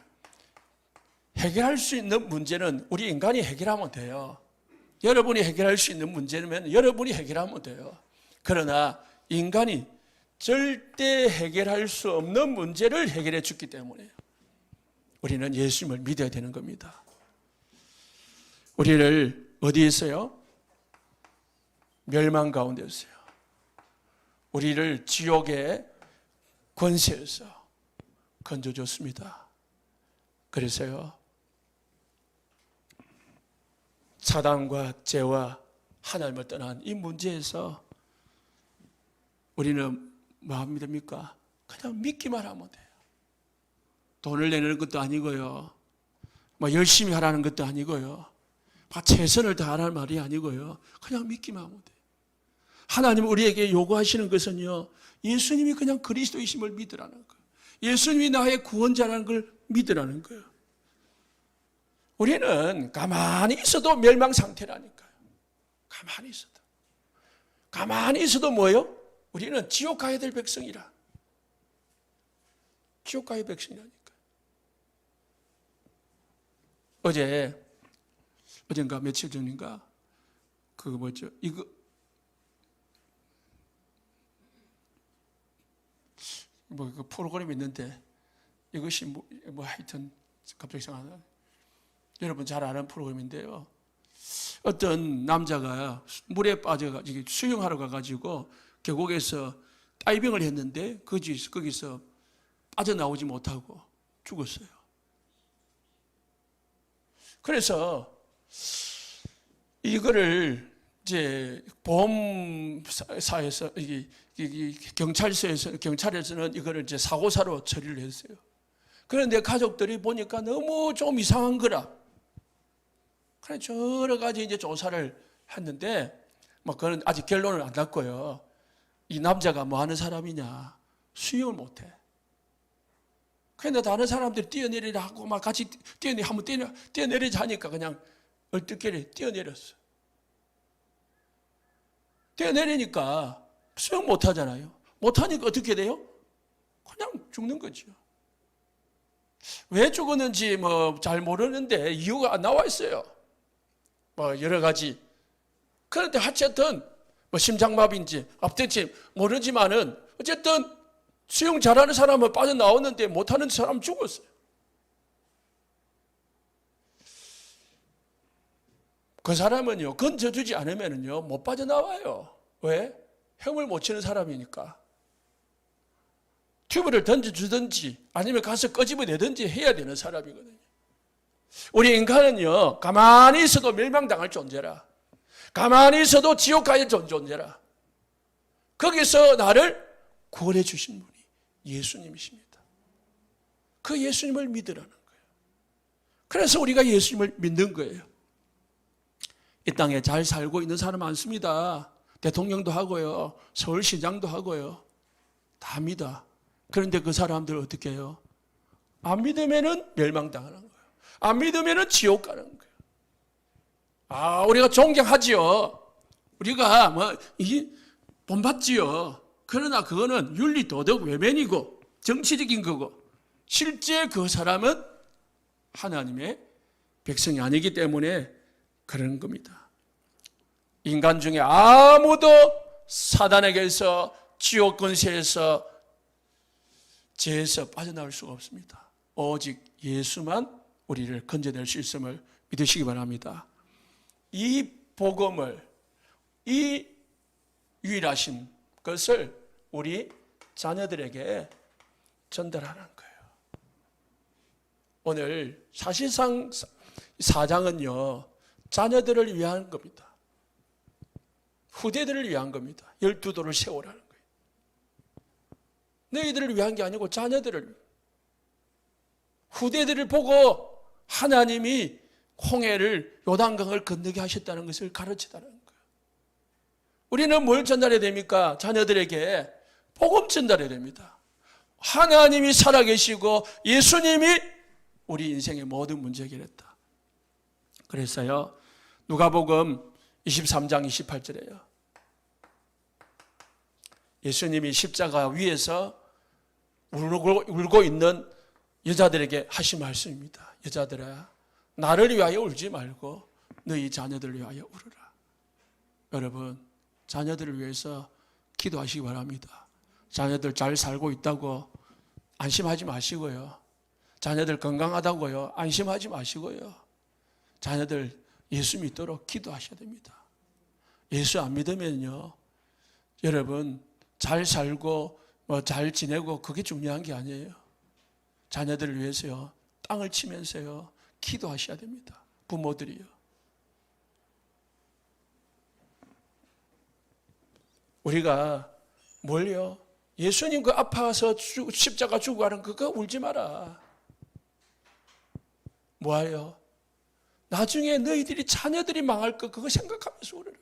해결할 수 있는 문제는 우리 인간이 해결하면 돼요. 여러분이 해결할 수 있는 문제는 여러분이 해결하면 돼요. 그러나 인간이 절대 해결할 수 없는 문제를 해결해 줬기 때문에 우리는 예수님을 믿어야 되는 겁니다. 우리를 어디에서요? 멸망 가운데서요. 우리를 지옥의 권세에서 건져줬습니다. 그래서요, 사단과 죄와 하나님을 떠난 이 문제에서 우리는 뭐 하면 됩니까? 그냥 믿기만 하면 돼요. 돈을 내는 것도 아니고요, 열심히 하라는 것도 아니고요, 최선을 다하라는 말이 아니고요, 그냥 믿기만 하면 돼요. 하나님 우리에게 요구하시는 것은요, 예수님이 그냥 그리스도이심을 믿으라는 거예요. 예수님이 나의 구원자라는 걸 믿으라는 거예요. 우리는 가만히 있어도 멸망 상태라니까요. 가만히 있어도 뭐예요? 우리는 지옥 가야 될 백성이라. 지옥 가야 백성이라니까요. 어젠가 며칠 전인가 이거 그 프로그램이 있는데 이것이 하여튼 갑자기 생각나. 여러분 잘 아는 프로그램인데요. 어떤 남자가 물에 빠져가지고 수영하러 가가지고 계곡에서 다이빙을 했는데 거기서 빠져나오지 못하고 죽었어요. 그래서 이거를 이제 보험사에서 경찰에서는 이거를 이제 사고사로 처리를 했어요. 그런데 가족들이 보니까 너무 좀 이상한 거라. 그래 여러 가지 이제 조사를 했는데 뭐 그건 아직 결론을 안 났고요. 이 남자가 뭐 하는 사람이냐? 수영을 못해. 그런데 다른 사람들이 뛰어내리라 하고 막 같이 뛰어내리자 하니까 그냥 얼떨결에 뛰어내렸어. 뛰어내리니까 수영 못하잖아요. 못하니까 어떻게 돼요? 그냥 죽는 거죠. 왜 죽었는지 뭐 잘 모르는데 이유가 안 나와 있어요. 뭐 여러 가지. 그런데 어쨌든 뭐 심장마비인지 앞대지 모르지만은 어쨌든 수영 잘하는 사람은 빠져나왔는데 못하는 사람은 죽었어요. 그 사람은요 건져주지 않으면은요 못 빠져나와요. 왜? 헤엄을 못 치는 사람이니까. 튜브를 던져주든지 아니면 가서 끄집어내든지 해야 되는 사람이거든요. 우리 인간은요 가만히 있어도 멸망당할 존재라. 가만히 있어도 지옥 가야 존재라. 거기서 나를 구원해 주신 분이 예수님이십니다. 그 예수님을 믿으라는 거예요. 그래서 우리가 예수님을 믿는 거예요. 이 땅에 잘 살고 있는 사람 많습니다. 대통령도 하고요. 서울시장도 하고요. 다 믿어. 그런데 그 사람들 어떻게 해요? 안 믿으면은 멸망당하는 거예요. 안 믿으면은 지옥 가는 거예요. 아, 우리가 존경하지요. 우리가 뭐 이게 본받지요. 그러나 그거는 윤리, 도덕, 외면이고 정치적인 거고 실제 그 사람은 하나님의 백성이 아니기 때문에 그런 겁니다. 인간 중에 아무도 사단에게서 지옥 권세에서 죄에서 빠져나올 수가 없습니다. 오직 예수만 우리를 건져낼 수 있음을 믿으시기 바랍니다. 이 복음을, 이 유일하신 것을 우리 자녀들에게 전달하는 거예요. 오늘 사실상 4장은요 자녀들을 위한 겁니다. 후대들을 위한 겁니다. 12도를 세우라는 거예요. 너희들을 위한 게 아니고 자녀들을, 후대들을 보고 하나님이 홍해를, 요단강을 건너게 하셨다는 것을 가르치다는 거예요. 우리는 뭘 전달해야 됩니까? 자녀들에게 복음 전달해야 됩니다. 하나님이 살아계시고 예수님이 우리 인생의 모든 문제 해결했다. 그래서요 누가복음 23장 28절에요. 예수님이 십자가 위에서 울고 있는 여자들에게 하신 말씀입니다. 여자들아, 나를 위하여 울지 말고 너희 자녀들을 위하여 울으라. 여러분, 자녀들을 위해서 기도하시기 바랍니다. 자녀들 잘 살고 있다고 안심하지 마시고요. 자녀들 건강하다고요 안심하지 마시고요. 자녀들 예수 믿도록 기도하셔야 됩니다. 예수 안 믿으면요 여러분 잘 살고 잘 지내고 그게 중요한 게 아니에요. 자녀들을 위해서요 땅을 치면서요 기도하셔야 됩니다. 부모들이요. 우리가 뭘요? 예수님 그 아파서 십자가 죽어가는 그거 울지 마라. 뭐예요? 나중에 너희들이 자녀들이 망할 거 그거 생각하면서 울어라.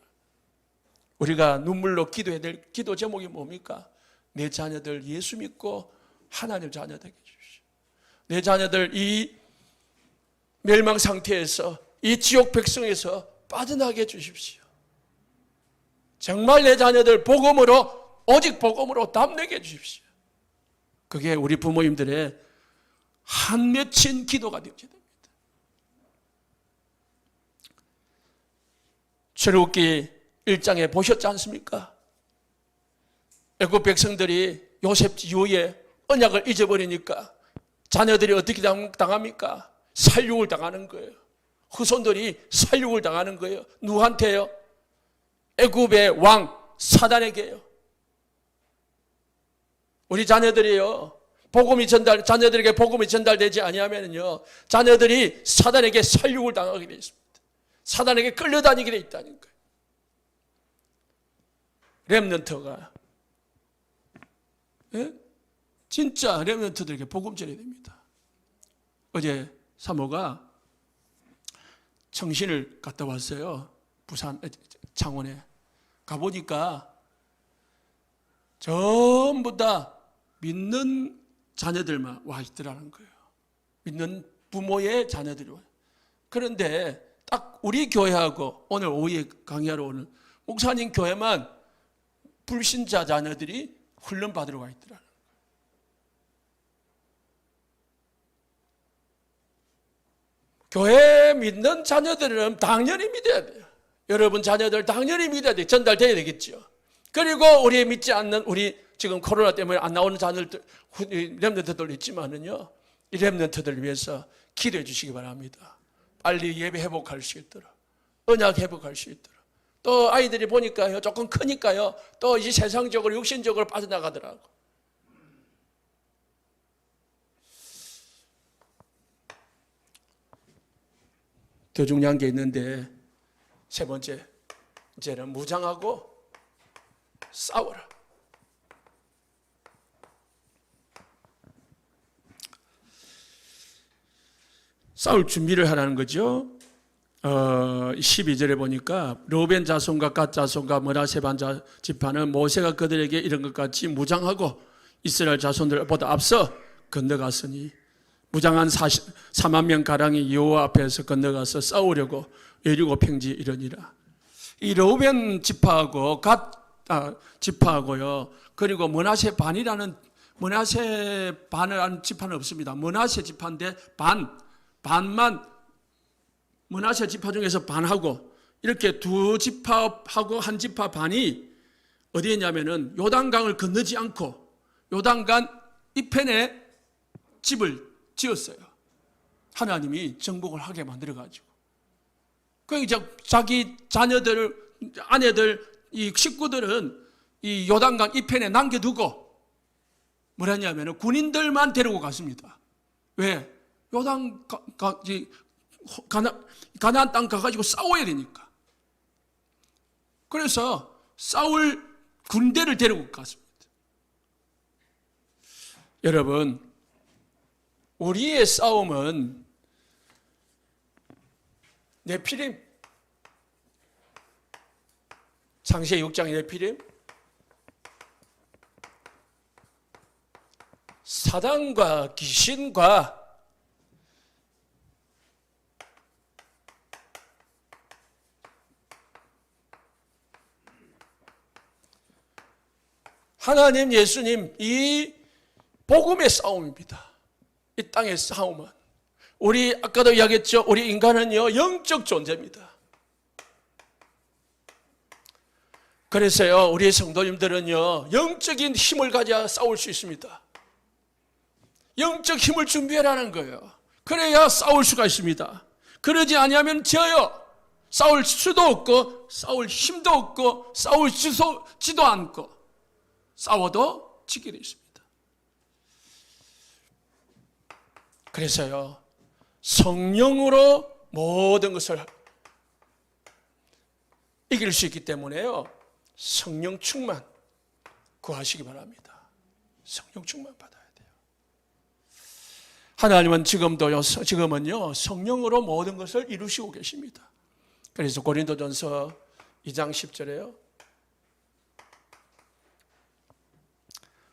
우리가 눈물로 기도해야 될 기도 제목이 뭡니까? 내 자녀들 예수 믿고 하나님 자녀 되게 해주십시오. 내 자녀들 이 멸망 상태에서 이 지옥 백성에서 빠져나게 해주십시오. 정말 내 자녀들 복음으로, 오직 복음으로 담내게 해주십시오. 그게 우리 부모님들의 한 맺힌 기도가 되어야 됩니다. 출애굽기 1장에 보셨지 않습니까? 애굽 백성들이 요셉 이후에 언약을 잊어버리니까 자녀들이 어떻게 당합니까? 살육을 당하는 거예요. 후손들이 살육을 당하는 거예요. 누구한테요? 애굽의 왕 사단에게요. 우리 자녀들이요 자녀들에게 복음이 전달되지 아니하면요 자녀들이 사단에게 살육을 당하게 되어 있습니다. 사단에게 끌려다니게 돼 있다는 거예요. 렘넌트가 진짜 렘넌트들에게 복음 전해야 됩니다. 어제 사모가 청신을 갔다 왔어요. 부산 창원에 가보니까 전부 다 믿는 자녀들만 와 있더라는 거예요. 믿는 부모의 자녀들이 와요. 그런데 딱 우리 교회하고 오늘 오후에 강의하러 오는 목사님 교회만 불신자 자녀들이 훈련 받으러 와 있더라는 거예요. 교회 믿는 자녀들은 당연히 믿어야 돼요. 여러분 자녀들 당연히 믿어야 돼요. 전달돼야 되겠죠. 그리고 우리 믿지 않는 우리 지금 코로나 때문에 안 나오는 자녀들, 렘넌트들 있지만은요, 이 렘넌트들을 위해서 기도해 주시기 바랍니다. 빨리 예배 회복할 수 있도록, 언약 회복할 수 있도록. 또 아이들이 보니까요, 조금 크니까요, 또 이제 세상적으로 육신적으로 빠져나가더라고. 더 중요한 게 있는데, 세 번째, 이제는 무장하고 싸워라. 싸울 준비를 하라는 거죠. 12절에 보니까 르우벤 자손과 갓 자손과 므낫세 반 지파는 모세가 그들에게 이런 것 같이 무장하고 이스라엘 자손들보다 앞서 건너갔으니 무장한 4만 명 가량이 여호와 앞에서 건너가서 싸우려고 여리고 평지에 이르니라. 이 르우벤 지파하고 갓 지파하고요, 그리고 므낫세 반이라는 므낫세 반이라는 지파는 없습니다. 므낫세 지파인데 반만 므낫세 지파 중에서 반하고 이렇게 두 지파하고 한 지파 반이 어디에 있냐면은 요단강을 건너지 않고 요단강 이편에 집을 지었어요. 하나님이 정복을 하게 만들어가지고. 그 이제 자기 자녀들, 아내들, 이 식구들은 이 요단강 이편에 남겨두고 뭘 했냐면은 군인들만 데리고 갔습니다. 왜? 요단 가나안 땅 가가지고 싸워야 되니까. 그래서 싸울 군대를 데리고 갔습니다. 여러분, 우리의 싸움은 네피림, 창세기 6장의 네피림, 사단과 귀신과 하나님, 예수님, 이 복음의 싸움입니다. 이 땅의 싸움은 우리 아까도 이야기했죠. 우리 인간은요, 영적 존재입니다. 그래서요, 우리 성도님들은요, 영적인 힘을 가져야 싸울 수 있습니다. 영적 힘을 준비하라는 거예요. 그래야 싸울 수가 있습니다. 그러지 아니하면 져요. 싸울 수도 없고 싸울 힘도 없고 싸울지도 않고 싸워도 지게 되어 있습니다. 그래서요, 성령으로 모든 것을 이길 수 있기 때문에요, 성령 충만 구하시기 바랍니다. 성령 충만 받아야 돼요. 하나님은 지금은요, 성령으로 모든 것을 이루시고 계십니다. 그래서 고린도전서 2장 10절에요.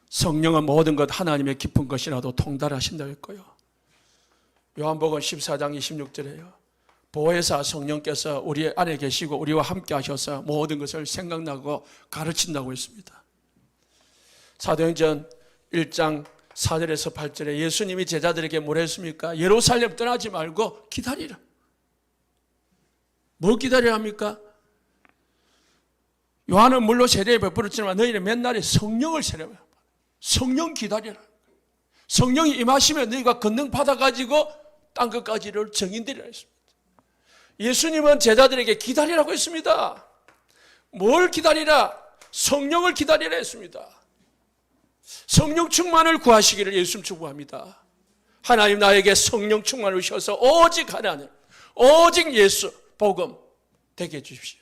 성령은 모든 것 하나님의 깊은 것이라도 통달하신다고 했고요. 요한복음 14장 26절에요. 보혜사 성령께서 우리 안에 계시고 우리와 함께 하셔서 모든 것을 생각나고 가르친다고 했습니다. 사도행전 1장 4절에서 8절에 예수님이 제자들에게 뭐라 했습니까? 예루살렘 떠나지 말고 기다리라. 뭘 기다려야 합니까? 요한은 물론 세례에 베풀었지만 너희는 맨날에 성령을 세례받아. 성령 기다려라. 성령이 임하시면 너희가 권능 받아가지고 땅 끝까지를 증인되리라 했습니다. 예수님은 제자들에게 기다리라고 했습니다. 뭘 기다리라? 성령을 기다리라 했습니다. 성령 충만을 구하시기를 예수님 축복합니다. 하나님 나에게 성령 충만을 주셔서 오직 하나님, 오직 예수, 복음, 되게 해주십시오.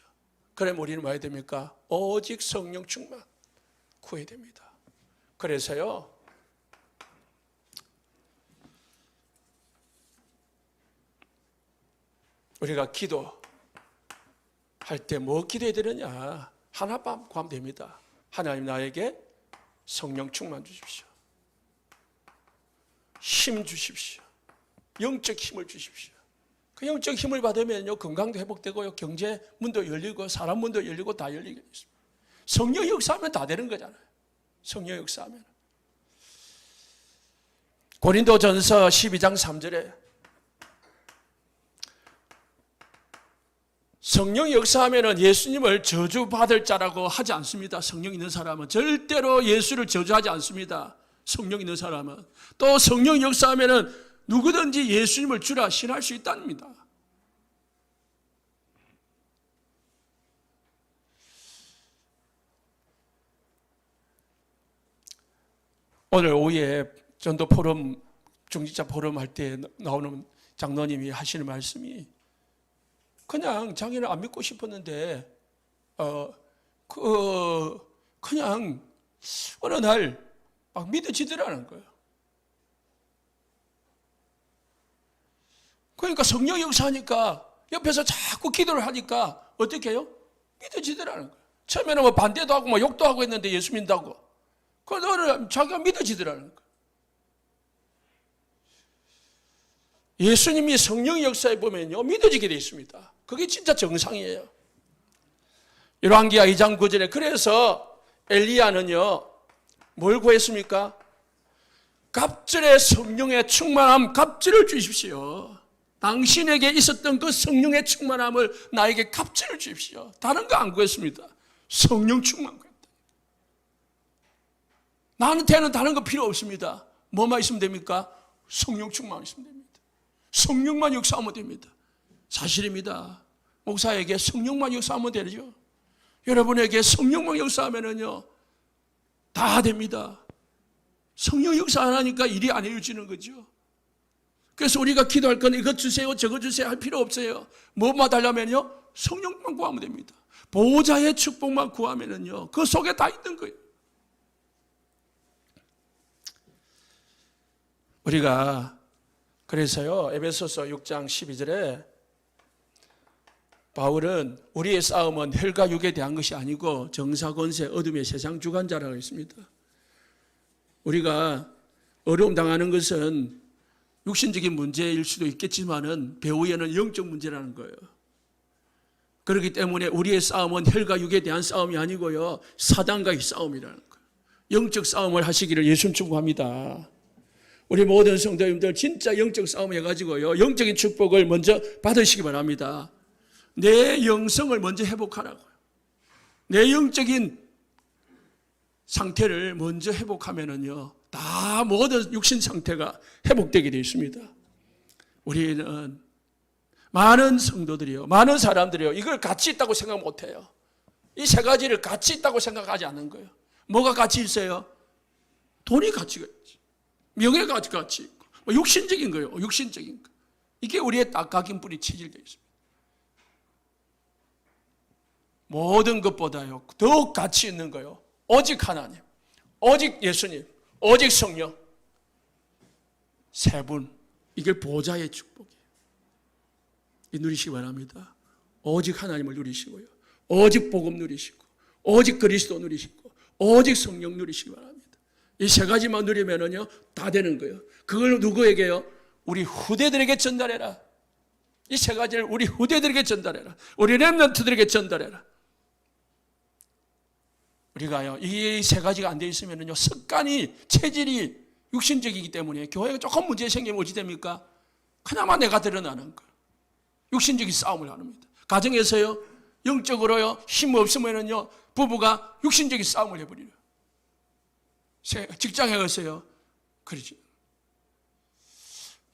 그럼 우리는 뭐 해야 됩니까? 오직 성령 충만 구해야 됩니다. 그래서요, 우리가 기도할 때 뭐 기도해야 되느냐? 하나만 구하면 됩니다. 하나님 나에게 성령 충만 주십시오. 힘 주십시오. 영적 힘을 주십시오. 그 영적 힘을 받으면요, 건강도 회복되고요, 경제 문도 열리고 사람 문도 열리고 다 열리게 있습니다. 성령 역사하면 다 되는 거잖아요. 성령 역사하면. 고린도전서 12장 3절에 성령 역사하면 예수님을 저주받을 자라고 하지 않습니다. 성령 있는 사람은 절대로 예수를 저주하지 않습니다. 성령 있는 사람은. 또 성령 역사하면 누구든지 예수님을 주라 신할 수 있답니다. 오늘 오후에 전도 포럼, 중직자 포럼 할 때 나오는 장로님이 하시는 말씀이 그냥 자기는 안 믿고 싶었는데 그냥 어느 날 막 믿어지더라는 거예요. 그러니까 성령 역사하니까 옆에서 자꾸 기도를 하니까 어떻게 해요? 믿어지더라는 거예요. 처음에는 뭐 반대도 하고 뭐 욕도 하고 했는데 예수 믿는다고. 그래서 어느 날 자기가 믿어지더라는 거예요. 예수님이 성령 역사에 보면요, 믿어지게 되어 있습니다. 그게 진짜 정상이에요. 열왕기하 2장 9절에 그래서 엘리야는요, 뭘 구했습니까? 갑절의 성령의 충만함, 갑절을 주십시오. 당신에게 있었던 그 성령의 충만함을 나에게 갑절을 주십시오. 다른 거 안 구했습니다. 성령 충만 구했다. 나한테는 다른 거 필요 없습니다. 뭐만 있으면 됩니까? 성령 충만 있으면 됩니다. 성령만 역사하면 됩니다. 사실입니다. 목사에게 성령만 역사하면 되죠. 여러분에게 성령만 역사하면은요, 다 됩니다. 성령 역사 안 하니까 일이 안 이루어지는 거죠. 그래서 우리가 기도할 건 이것 주세요, 저것 주세요 할 필요 없어요. 뭐만 달라면요, 성령만 구하면 됩니다. 보호자의 축복만 구하면은요, 그 속에 다 있는 거예요. 우리가 그래서요, 에베소서 6장 12절에 바울은 우리의 싸움은 혈과 육에 대한 것이 아니고 정사 권세 어둠의 세상 주관자라고 했습니다. 우리가 어려움 당하는 것은 육신적인 문제일 수도 있겠지만은 배후에는 영적 문제라는 거예요. 그렇기 때문에 우리의 싸움은 혈과 육에 대한 싸움이 아니고요, 사단과의 싸움이라는 거예요. 영적 싸움을 하시기를 예수님 축복합니다. 우리 모든 성도님들 진짜 영적 싸움 해가지고요, 영적인 축복을 먼저 받으시기 바랍니다. 내 영성을 먼저 회복하라고요. 내 영적인 상태를 먼저 회복하면은요, 다 모든 육신 상태가 회복되게 되어 있습니다. 우리는 많은 성도들이요, 많은 사람들이요, 이걸 가치 있다고 생각 못해요. 이 세 가지를 가치 있다고 생각하지 않는 거예요. 뭐가 가치 있어요? 돈이 가치가 있지, 명예가 가치 있고, 육신적인 거예요. 육신적인 거. 이게 우리의 딱각인 뿌리 체질되어 있습니다. 모든 것보다요, 더욱 가치 있는 거요, 오직 하나님, 오직 예수님, 오직 성령, 세 분, 이게 보좌의 축복이에요. 이 누리시기 바랍니다. 오직 하나님을 누리시고요, 오직 복음 누리시고, 오직 그리스도 누리시고, 오직 성령 누리시기 바랍니다. 이 세 가지만 누리면은요, 다 되는 거예요. 그걸 누구에게요? 우리 후대들에게 전달해라. 이 세 가지를 우리 후대들에게 전달해라. 우리 렘넌트들에게 전달해라. 우리가요, 이 세 가지가 안 돼 있으면요, 습관이, 체질이 육신적이기 때문에 교회가 조금 문제 생기면 어찌 됩니까? 그나마 내가 드러나는 거예요. 육신적인 싸움을 합니다. 가정에서요, 영적으로요, 힘 없으면은요, 부부가 육신적인 싸움을 해버려요. 직장에 가서요, 그러죠.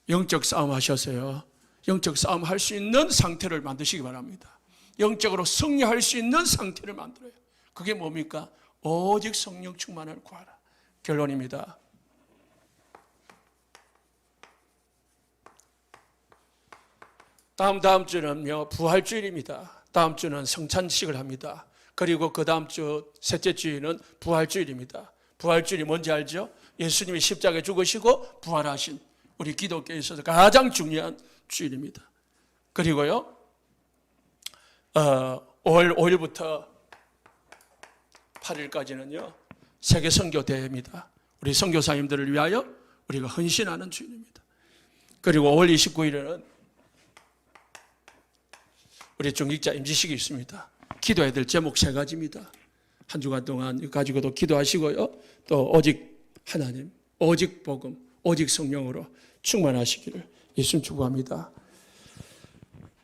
영적 싸움 하셔서요, 영적 싸움 할 수 있는 상태를 만드시기 바랍니다. 영적으로 승리할 수 있는 상태를 만들어요. 그게 뭡니까? 오직 성령 충만을 구하라. 결론입니다. 다음 주는요, 부활주일입니다. 다음 주는 성찬식을 합니다. 그리고 그 다음 주 셋째 주일은 부활주일입니다. 부활주일이 뭔지 알죠? 예수님이 십자가에 죽으시고 부활하신 우리 기독교에 있어서 가장 중요한 주일입니다. 그리고요, 5월 5일부터 8일까지는요, 세계 선교 대회입니다. 우리 선교사님들을 위하여 우리가 헌신하는 주일입니다. 그리고 5월 29일에는 우리 중직자 임지식이 있습니다. 기도해야 될 제목 3가지입니다. 한 주간 동안 가지고도 기도하시고요. 또 오직 하나님, 오직 복음, 오직 성령으로 충만하시기를 예수님 축복합니다.